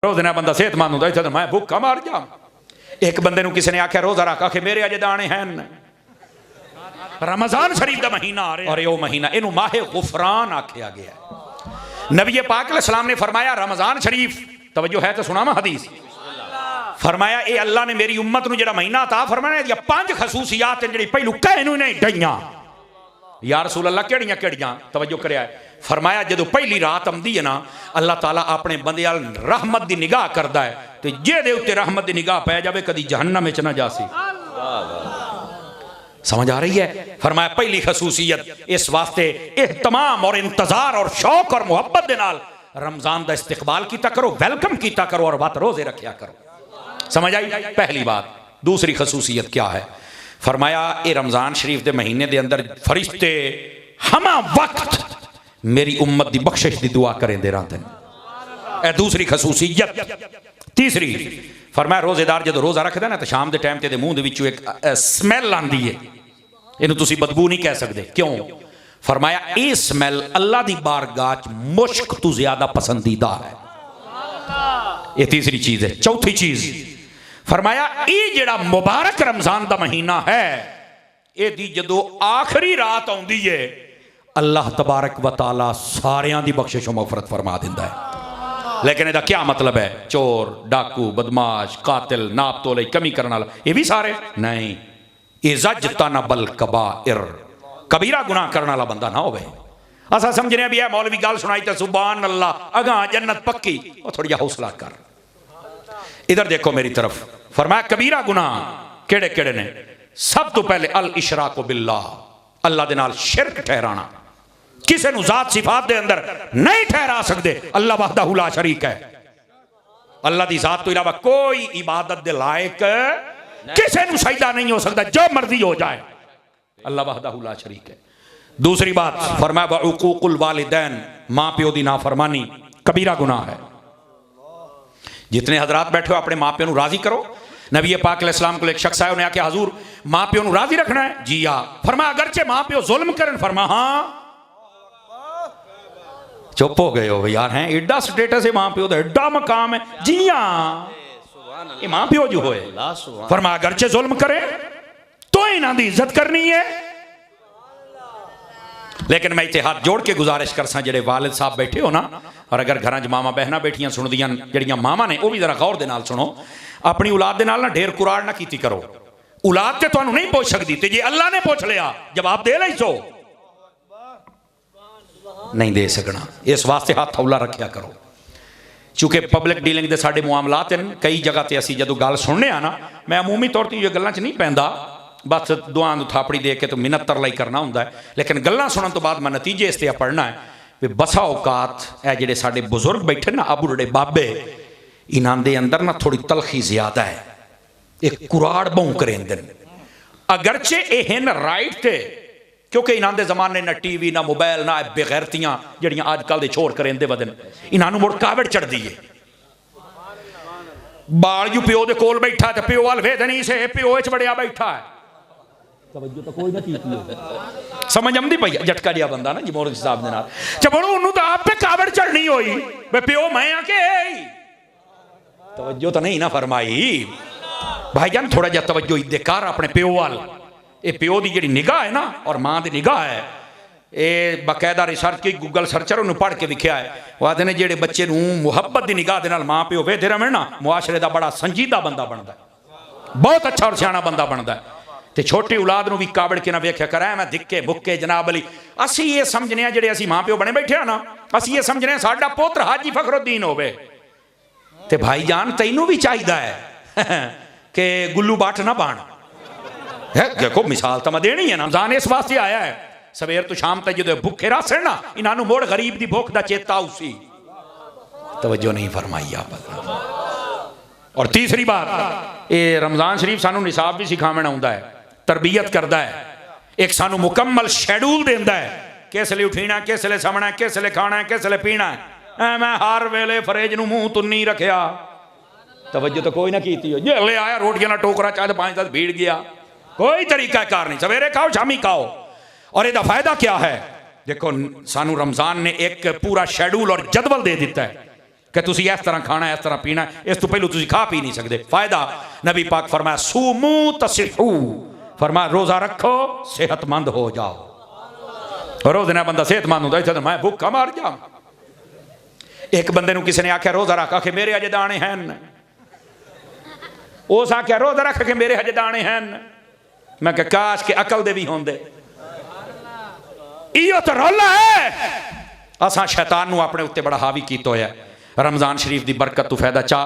रोज ना बंदा सेहतमंद होंदा, इत्थे मैं भुक्खा मार जा। एक बंदे नूं किसी ने आख्या रोजा रख, आखे मेरे अजे दाने हैं। रमजान शरीफ का महीना आ रहा और यो महीना इनू माहे गुफरान आख्या गया। नबी पाक अलैहिस्सलाम ने फरमाया रमजान शरीफ, तवज्जो है तो सुनावा हदीस, फरमाया ए अल्लाह ने मेरी उम्मत नूं जेड़ा महीना अता फरमाया या 5 खसूसियात जेड़ी पहलू कहे नूं नहीं डईयां। या रसूल अल्लाह केड़ियां केड़ियां, तवज्जो करया। फरमाया जदों पहली रात आंदी है ना, अल्लाह ताला अपने बंदे अल रहमत दी निगाह करदा है, ते जेदे उत्ते रहमत दी निगाह पै जावे कदी जहन्नम विच ना जासी। समझ आ रही है? फरमाया पहली खसूसियत इस वास्ते एहतमाम और इंतजार और शौक और मुहब्बत दे नाल रमजान दा इस्तकबाल कीता करो, वेलकम कीता करो और वत रोजे रखिया करो। समझ आई पहली बात। दूसरी खसूसियत क्या है? फरमाया ये रमजान शरीफ के महीने के अंदर फरिश्ते हमा वक्त मेरी उम्मत की बख्शिश की दुआ करें दे रहते हैं। ए दूसरी खसूसियत। तीसरी फरमाया रोजेदार जो रोजा रखता है ना, तो शाम के टाइम ते मूँह दे विचों एक स्मैल आती है, इन्हू तुसी बदबू नहीं कह सकते। क्यों? फरमाया ये स्मैल अल्लाह की बारगाह च मुश्क तो ज्यादा पसंदीदा है। ये तीसरी चीज है। चौथी चीज फरमाया ये जेड़ा मुबारक रमजान का महीना है, ये जदों आखिरी रात आउंदी है, अल्लाह तबारक व तआला सारियां दी बख्शिश व मगफरत फरमा दिंदा है। लेकिन इसका क्या मतलब है? चोर, डाकू, बदमाश, कातिल, नाप तोले कमी करने वाला, ये भी सारे नहीं। इज़्ज़तनबल कबाइर, कबीरा गुनाह करने वाला बंदा ना होवे। असा समझने भी है मौलवी गाल सुनाई तो सुभान अल्लाह अगा जन्नत पक्की, और थोड़ी हौसला कर। इधर देखो मेरी तरफ। फरमाया कबीरा गुनाह केड़े केड़े ने? सब तो पहले अल इशराक बिल्लाह, अल्लाह दे नाल शिरक ठहराना। किसी नूं जात सिफात दे अंदर नहीं ठहरा सकते। अल्लाह वहदहू ला शरीक है। अल्लाह दी जात तो इलावा कोई इबादत दे लायक किसी नूं सजदा नहीं हो सकता, जो मर्जी हो जाए। अल्लाह वहदहू ला शरीक है। दूसरी बात फरमाया वउकूकुल वालिदैन, मां प्यो दी नाफरमानी कबीरा गुनाह है। जितने हजरात बैठे हो अपने माँ प्यो राजी करो। नबी पाक अलैहिस्सलाम को एक शख्स आया, उन्हें आख्या हजूर माँ प्यो राजी रखना है? जी हाँ। फरमाया अगरचे माँ प्यो जुल्म करन? फरमा हाँ। चुप हो गए हो यार, हैं एडा स्टेटस है माँ प्यो का, एडा मकाम है। जी हाँ, ये माँ प्यो जो होए। फरमाया अगरचे जुल्म करे तो इन्हां दी इज्जत करनी है। लेकिन मैं इत्थे हाथ जोड़ के गुजारिश कर सा, जेडे वालिद साहब बैठे हो ना, और अगर घर च मामा बहना बैठियां सुनदियां, जड़ियां मामा ने वो भी जरा गौर दे नाल सुनो। अपनी औलाद दे नाल ना ढेर कुराड़ ना कीती करो। औलाद ते तुहानू नहीं पूछ सकती, ते जे अल्लाह ने पूछ लिया जवाब दे लई सो नहीं दे सकना। इस वास्ते हाथ हौला रखिया करो। चूंकि पब्लिक डीलिंग दे साडे मुआमलात हैं, कई जगह ते असीं जदों गल सुनने आ ना, मैं अमूमी तौर ते ये गल्लां च नहीं पैंदा, बस दुआ नूं थापड़ी दे के तो मिन्नत तरलाई करना हुंदा है। लेकिन गल्लां सुनने तो बाद मैं नतीजे इस ते पढ़ना है भी बसा औकात है जेडे साडे बुजुर्ग बैठे ना, अबू रड़े बाबे, इन्हां दे अंदर ना थोड़ी तलखी ज्यादा है, एक कुराड़ भौंक रहिंदे ने। अगरचे ये हैं राइट ते, क्योंकि इन्हां दे जमाने ना टीवी ना मोबाइल ना बेगैरतियां जड़ियां अजकल दे छोर करेंदे वदन, इन्हां नूं मुड़ कावड़ चढ़दी है। बाल जू प्यो दे कोल बैठा ते प्यो वाल वेद नहीं से, प्यो च बड़िया बैठा है। तवज्जो तो कोई ना कीती समझ आंदी पई। झटका जिहा बंदा ना जी मोर साहब दे नाल चबड़ो, उन्होंने तो आप पे कावड़ चढ़नी होई वे प्यो मैं आके। तवज्जो तो नहीं ना फरमाई भाईजान, थोड़ा जिहा तवज्जो इदे कर अपने प्यो वाल। ये प्यो की जी निगाह है ना और मां की निगाह है, ये बाकायदा रिसर्च की गूगल सर्चर उन्होंने पढ़ के लिखा है। वो आते ने जेडे बच्चे मुहब्बत की निगाह के नाल मां प्यो वेदे रहे ना, मुआशरे का बड़ा संजीदा बंदा बनता है, बहुत अच्छा और सियाना बंदा बनता है। तो छोटी औलाद नूं भी कावड़ के ना वेख्या कर, मैं धिक्के मुक्के जनाब अली। असी ये समझने जेडे असी मां प्यो बने बैठे हैं ना, असी ये समझने साडा पुत्र हाजी फखरुद्दीन होवे। ते भाईजान तैनू भी चाहिदा है कि गुल्लू बाट ना बन। देखो मिसाल तो मैं देनी है ना, रमजान इस वास्ते आया है सवेर तो शाम तक जो भुखे रसन ना, इन्होंने मोड़ गरीब की भुख का चेता उसी। तवज्जो नहीं फरमाई आप। और तीसरी बात, ये रमजान शरीफ सानू निसाब भी सिखावन आउंदा है, तरबियत करता है, एक सानू मुकम्मल शेड्यूल देंदा है, किस लिए उठीना, किस लिए समना, किस लिए खाना, किस लिए पीना है। मैं हर वेले फरेज नूं मूँह तुन्नी रखिया। तवज्जो तो कोई ना कीती हो, जे ले आया रोटियां का टोकरा चाहे 5-10 भीड़ गया, कोई तरीका कार नहीं। सवेरे खाओ शामी खाओ। और इसका फायदा क्या है? देखो सानू रमजान ने एक पूरा शेड्यूल और जदवल दे दिता है। कि तुसी इस तरह खाना इस तरह पीना, इस तो पहलू तुसी खा पी नहीं सकते। फायदा नबी पाक फरमाया सूमू तसिहू, फरमाया रोज़ा रखो सेहतमंद हो जाओ। रोज़ ना बंदा सेहतमंद होता, इतना मैं भुखा मर जा। एक बंदे नूं किसी ने आख्या रोज़ा रख, आखे मेरे अजे दाने हैं। उस आख्या रोज़ा रख के मेरे अजे दाने हैं। मैं कहा काश के अकल दे भी होंदे। इहो तो रौला है। असां शैतान नूं अपने उत्ते बड़ा हावी कीता होया। रमज़ान शरीफ की बरकत तो फायदा चाह